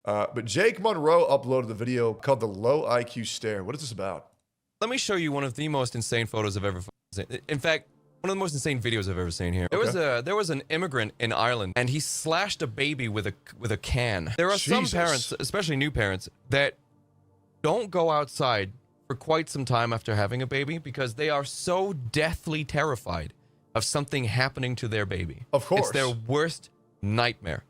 But Jake Monroe uploaded the video called The Low IQ Stare. What is this about? Let me show you one of the most insane photos I've ever seen. In fact, one of the most insane videos I've ever seen here. There was an immigrant in Ireland, and he slashed a baby with a can. There are some parents, especially new parents, that don't go outside for quite some time after having a baby because they are so deathly terrified of something happening to their baby. Of course. It's their worst nightmare.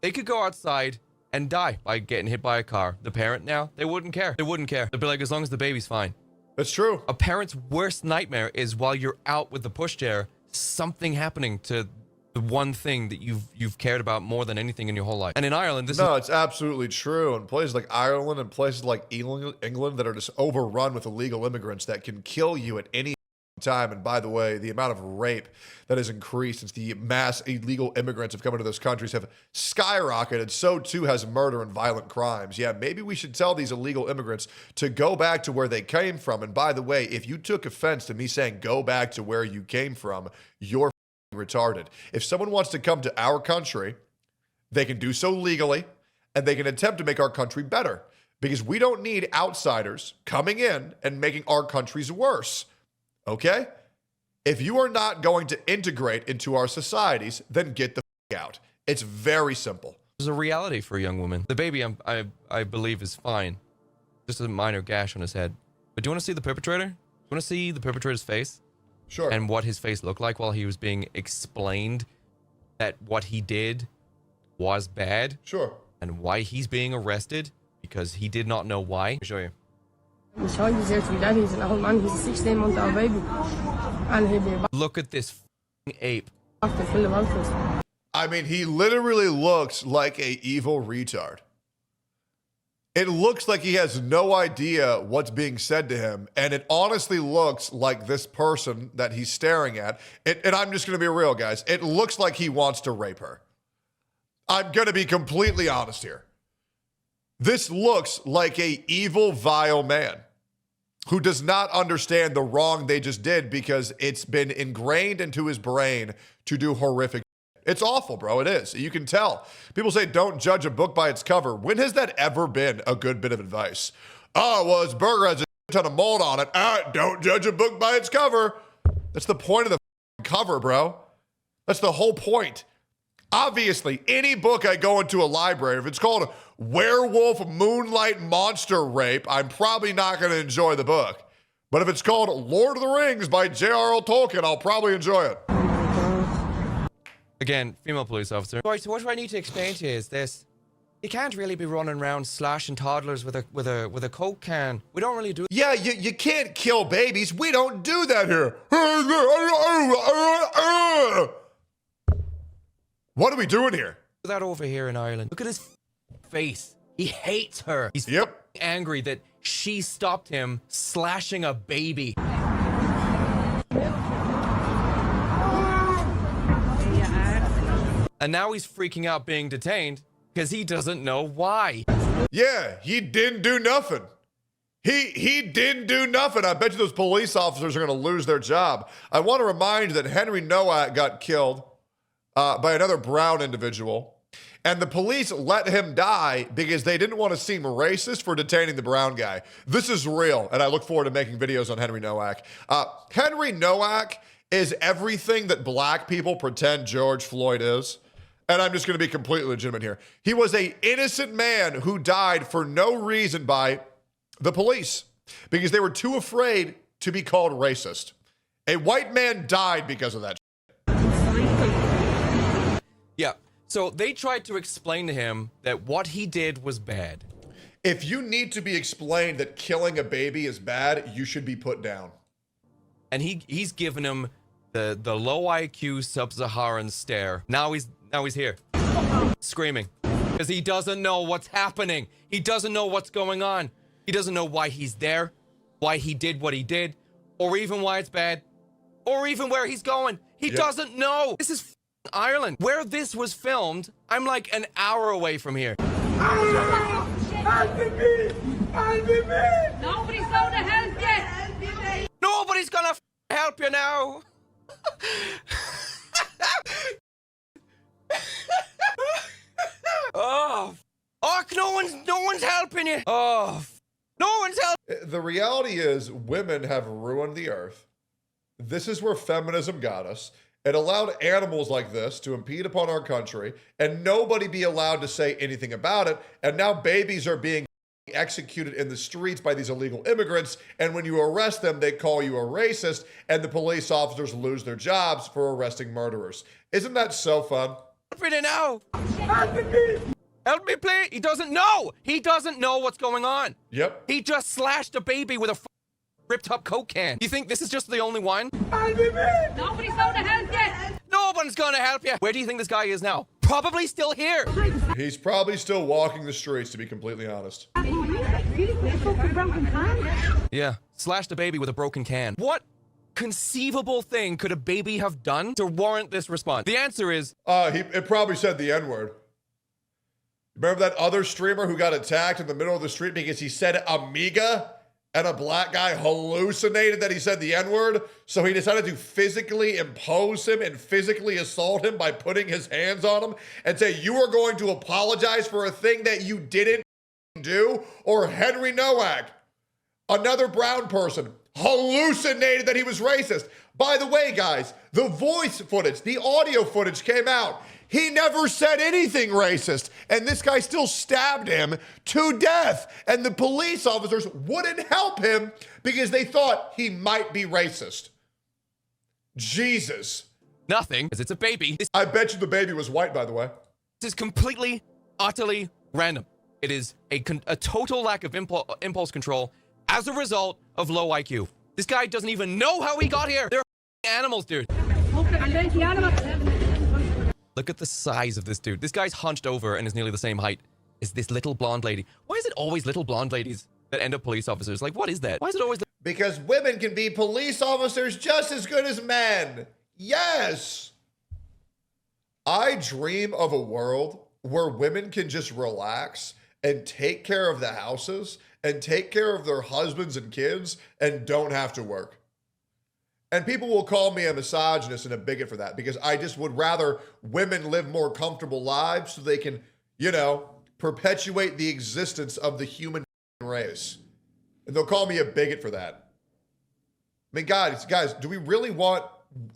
They could go outside and die by getting hit by a car. The parent now, they wouldn't care. They wouldn't care. They'd be like, as long as the baby's fine. That's true. A parent's worst nightmare is while you're out with the pushchair, something happening to the one thing that you've cared about more than anything in your whole life. And in Ireland, it's absolutely true. In places like Ireland and places like England that are just overrun with illegal immigrants that can kill you at any time. And by the way, the amount of rape that has increased since the mass illegal immigrants have come into those countries have skyrocketed. So too has murder and violent crimes. Yeah, maybe we should tell these illegal immigrants to go back to where they came from. And by the way, if you took offense to me saying go back to where you came from, you're retarded. If someone wants to come to our country, they can do so legally and they can attempt to make our country better because we don't need outsiders coming in and making our countries worse. Okay? If you are not going to integrate into our societies, then get the f out. It's very simple. There's a reality for a young woman. The baby, I believe, is fine. Just a minor gash on his head. But do you want to see the perpetrator? Do you want to see the perpetrator's face? Sure. And what his face looked like while he was being explained that what he did was bad? Sure. And why he's being arrested because he did not know why? Let me show you. He's an old man. He's a 16-month-old baby. And he'll be Look at this ape. I mean, he literally looks like an evil retard. It looks like he has no idea what's being said to him. And it honestly looks like this person that he's staring at. And I'm just going to be real, guys. It looks like he wants to rape her. I'm going to be completely honest here. This looks like an evil, vile man who does not understand the wrong they just did because it's been ingrained into his brain to do horrific. It's awful, bro. It is. You can tell. People say don't judge a book by its cover. When has that ever been a good bit of advice? Oh, well, his burger has a ton of mold on it. Don't judge a book by its cover. That's the point of the cover, bro. That's the whole point. Obviously, any book I go into a library, if it's called Werewolf Moonlight Monster Rape, I'm probably not going to enjoy the book. But if it's called Lord of the Rings by J.R.R. Tolkien, I'll probably enjoy it. Again, female police officer. Right, so what do I need to explain to you is this. You can't really be running around slashing toddlers with a Coke can. We don't really do. Yeah, you can't kill babies. We don't do that here. What are we doing here? That over here in Ireland. Look at his face. He hates her. He's angry that she stopped him slashing a baby. And now he's freaking out being detained because he doesn't know why. Yeah, he didn't do nothing. He didn't do nothing. I bet you those police officers are going to lose their job. I want to remind you that Henry Nowak got killed by another brown individual. And the police let him die because they didn't want to seem racist for detaining the brown guy. This is real, and I look forward to making videos on Henry Nowak. Henry Nowak is everything that black people pretend George Floyd is. And I'm just going to be completely legitimate here. He was an innocent man who died for no reason by the police because they were too afraid to be called racist. A white man died because of that. Yeah. So they tried to explain to him that what he did was bad. If you need to be explained that killing a baby is bad, you should be put down. And he's given him the low IQ sub-Saharan stare. Now he's here screaming because he doesn't know what's happening. He doesn't know what's going on. He doesn't know why he's there, why he did what he did, or even why it's bad, or even where he's going. He doesn't know. This is Ireland. Where this was filmed, I'm like an hour away from here. Nobody's gonna help you. Nobody's gonna help you now. Oh, Oh, no one's helping you. Oh, no one's helping. The reality is women have ruined the earth. This is where feminism got us. It allowed animals like this to impede upon our country and nobody be allowed to say anything about it. And now babies are being executed in the streets by these illegal immigrants. And when you arrest them, they call you a racist and the police officers lose their jobs for arresting murderers. Isn't that so fun? Help me now. Help me, please. He doesn't know. He doesn't know what's going on. Yep. He just slashed a baby with a ripped up Coke can. You think this is just the only one? Nobody's gonna help you. No one's gonna help you. Where do you think this guy is now? Probably still here. He's probably still walking the streets, to be completely honest. Yeah, slashed a baby with a broken can. What conceivable thing could a baby have done to warrant this response? The answer is... It probably said the N-word. Remember that other streamer who got attacked in the middle of the street because he said Amiga? And a black guy hallucinated that he said the N-word, so he decided to physically impose him and physically assault him by putting his hands on him and say, you are going to apologize for a thing that you didn't do? Or Henry Nowak, another brown person, hallucinated that he was racist. By the way, guys, the voice footage, the audio footage came out. He never said anything racist, and this guy still stabbed him to death. And the police officers wouldn't help him because they thought he might be racist. Jesus. nothing, because it's a baby. I bet you the baby was white, by the way. This is completely, utterly random. It is a total lack of impulse control as a result of low IQ. This guy doesn't even know how he got here. They're animals, dude. Look at the size of this dude. This guy's hunched over and is nearly the same height as this little blonde lady. Why is it always little blonde ladies that end up police officers? Like, what is that? Why is it always... Because women can be police officers just as good as men. Yes. I dream of a world where women can just relax and take care of the houses and take care of their husbands and kids and don't have to work. And people will call me a misogynist and a bigot for that because I just would rather women live more comfortable lives so they can, you know, perpetuate the existence of the human race. And they'll call me a bigot for that. I mean, guys, do we really want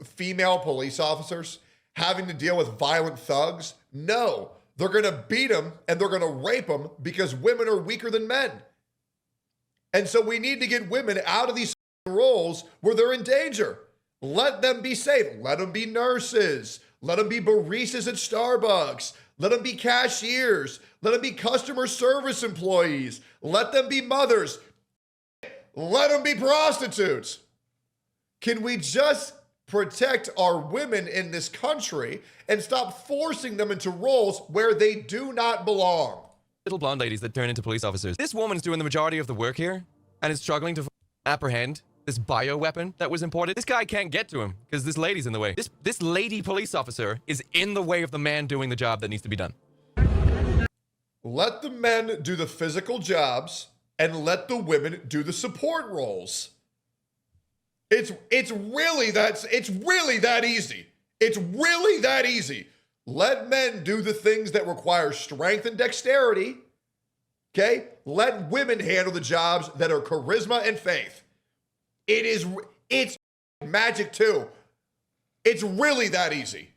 female police officers having to deal with violent thugs? No. They're going to beat them and they're going to rape them because women are weaker than men. And so we need to get women out of these roles where they're in danger. Let them be safe. Let them be nurses. Let them be baristas at Starbucks. Let them be cashiers. Let them be customer service employees. Let them be mothers. Let them be prostitutes. Can we just protect our women in this country and stop forcing them into roles where they do not belong? Little blonde ladies that turn into police officers. This woman's doing the majority of the work here and is struggling to apprehend this bioweapon that was imported. This guy can't get to him because this lady's in the way. This lady police officer is in the way of the man doing the job that needs to be done. Let the men do the physical jobs and let the women do the support roles. It's really that easy. It's really that easy. Let men do the things that require strength and dexterity. Okay? Let women handle the jobs that are charisma and faith. It's magic too. It's really that easy.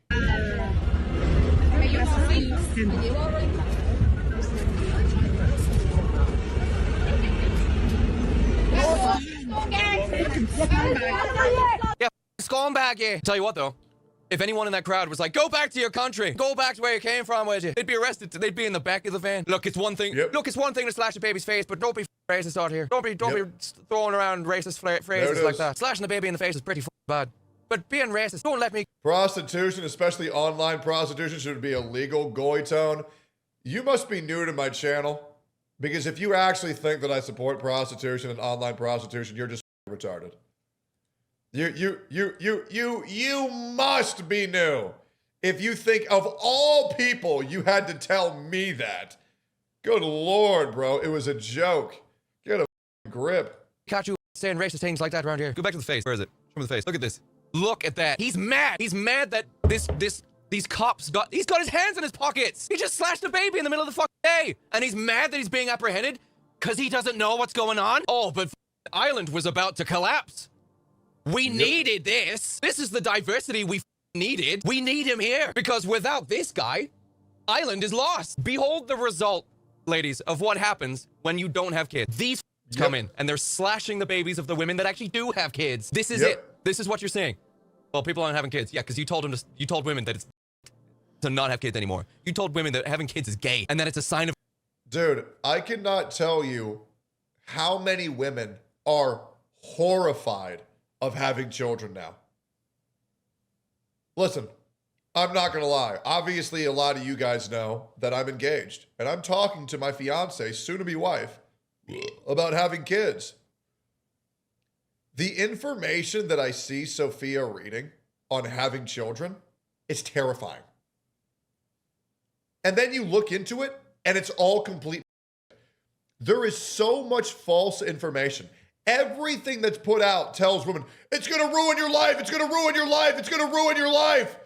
Yeah, scumbag, yeah. Tell you what though, if anyone in that crowd was like, go back to your country, go back to where you came from, would you? They'd be arrested. They'd be in the back of the van. Look, it's one thing. Yep. Look, it's one thing to slash a baby's face, but don't be racist out here. Don't be throwing around racist phrases like that. Slashing a baby in the face is pretty bad. But being racist, don't let me. Prostitution, especially online prostitution, should be illegal. Goy tone. You must be new to my channel because if you actually think that I support prostitution and online prostitution, you're just retarded. You must be new. If you think of all people, you had to tell me that. Good Lord, bro. It was a joke. Get a grip. Catch you saying racist things like that around here. Go back to the face. Where is it? Show me the face. Look at this. Look at that. He's mad. He's mad that this These cops he's got his hands in his pockets. He just slashed a baby in the middle of the fucking day. And he's mad that he's being apprehended because he doesn't know what's going on. Oh, but Ireland was about to collapse. We needed this. This is the diversity we needed. We need him here because without this guy, Ireland is lost. Behold the result, ladies, of what happens when you don't have kids. These come in and they're slashing the babies of the women that actually do have kids. This is it. This is what you're saying. Well, people aren't having kids. Yeah, because you told women that it's to not have kids anymore. You told women that having kids is gay and that it's a sign of... Dude, I cannot tell you how many women are horrified of having children now. Listen, I'm not going to lie. Obviously, a lot of you guys know that I'm engaged and I'm talking to my fiance, soon-to-be wife, about having kids. The information that I see Sophia reading on having children is terrifying. And then you look into it, and it's all complete. There is so much false information. Everything that's put out tells women, it's going to ruin your life, it's going to ruin your life, it's going to ruin your life.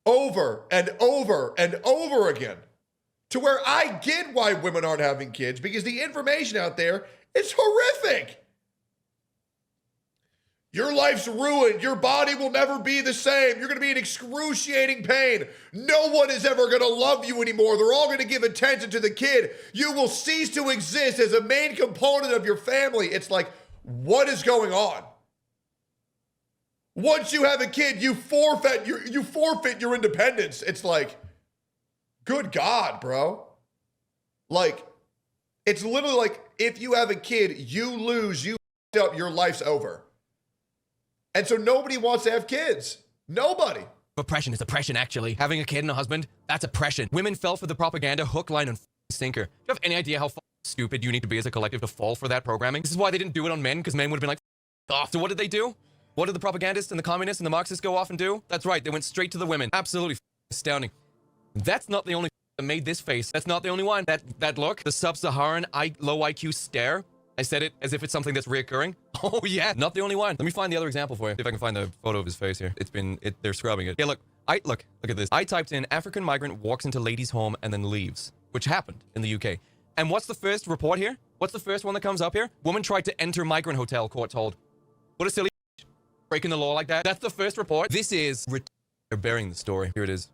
Over and over and over again. To where I get why women aren't having kids, because the information out there is horrific. Your life's ruined. Your body will never be the same. You're going to be in excruciating pain. No one is ever going to love you anymore. They're all going to give attention to the kid. You will cease to exist as a main component of your family. It's like, what is going on? Once you have a kid, you forfeit your independence. It's like, good God, bro. Like, it's literally like, if you have a kid, you lose, you f***ed up, your life's over. And so nobody wants to have kids. Nobody. Oppression is oppression, actually. Having a kid and a husband, that's oppression. Women fell for the propaganda hook, line, and sinker. Do you have any idea how stupid you need to be as a collective to fall for that programming? This is why they didn't do it on men, because men would have been like, off. So what did they do? What did the propagandists and the communists and the Marxists go off and do? That's right, they went straight to the women. Absolutely astounding. That's not the only that made this face. That's not the only one. That look, the sub-Saharan low IQ stare. I said it as if it's something that's reoccurring. Oh yeah, not the only one. Let me find the other example for you. See if I can find the photo of his face here. They're scrubbing it. Yeah, look at this. I typed in African migrant walks into lady's home and then leaves, which happened in the UK. And what's the first report here? What's the first one that comes up here? Woman tried to enter migrant hotel, court told. What a silly breaking the law like that. That's the first report. This is they're burying the story. Here it is.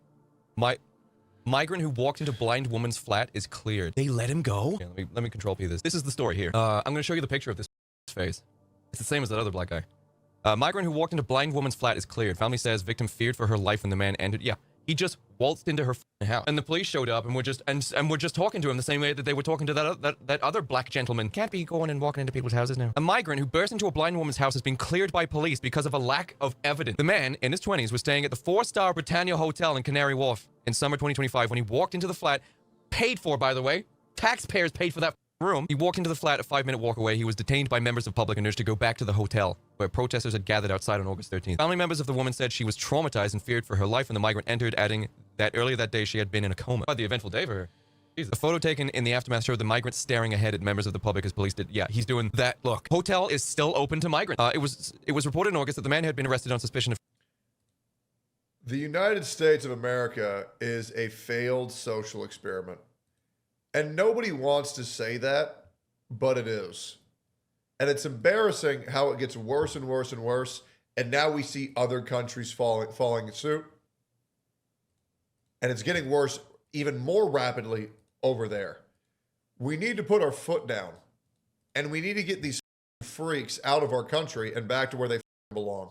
Migrant who walked into blind woman's flat is cleared. They let him go? Yeah, let me control P this. This is the story here. I'm going to show you the picture of this face. It's the same as that other black guy. Migrant who walked into blind woman's flat is cleared. Family says victim feared for her life when the man entered. Yeah, he just waltzed into her house. And the police showed up and we're just talking to him the same way that they were talking to that other black gentleman. Can't be going and walking into people's houses now. A migrant who burst into a blind woman's house has been cleared by police because of a lack of evidence. The man, in his 20s, was staying at the 4-star Britannia Hotel in Canary Wharf in summer 2025 when he walked into the flat, paid for, by the way. Taxpayers paid for that room. He walked into the flat a 5-minute walk away. He was detained by members of public and urged to go back to the hotel, where protesters had gathered outside on August 13th. Family members of the woman said she was traumatized and feared for her life when the migrant entered, adding that earlier that day she had been in a coma. The eventful day for her. Jesus. A photo taken in the aftermath showed the migrant staring ahead at members of the public as police did. Yeah, he's doing that look. Hotel is still open to migrants. It was reported in August that the man had been arrested on suspicion of... The United States of America is a failed social experiment. And nobody wants to say that, but it is. And it's embarrassing how it gets worse and worse and worse. And now we see other countries following suit. And it's getting worse even more rapidly over there. We need to put our foot down. And we need to get these freaks out of our country and back to where they belong.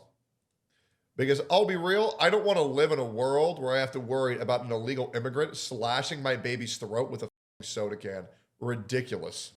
Because I'll be real, I don't want to live in a world where I have to worry about an illegal immigrant slashing my baby's throat with a soda can. Ridiculous.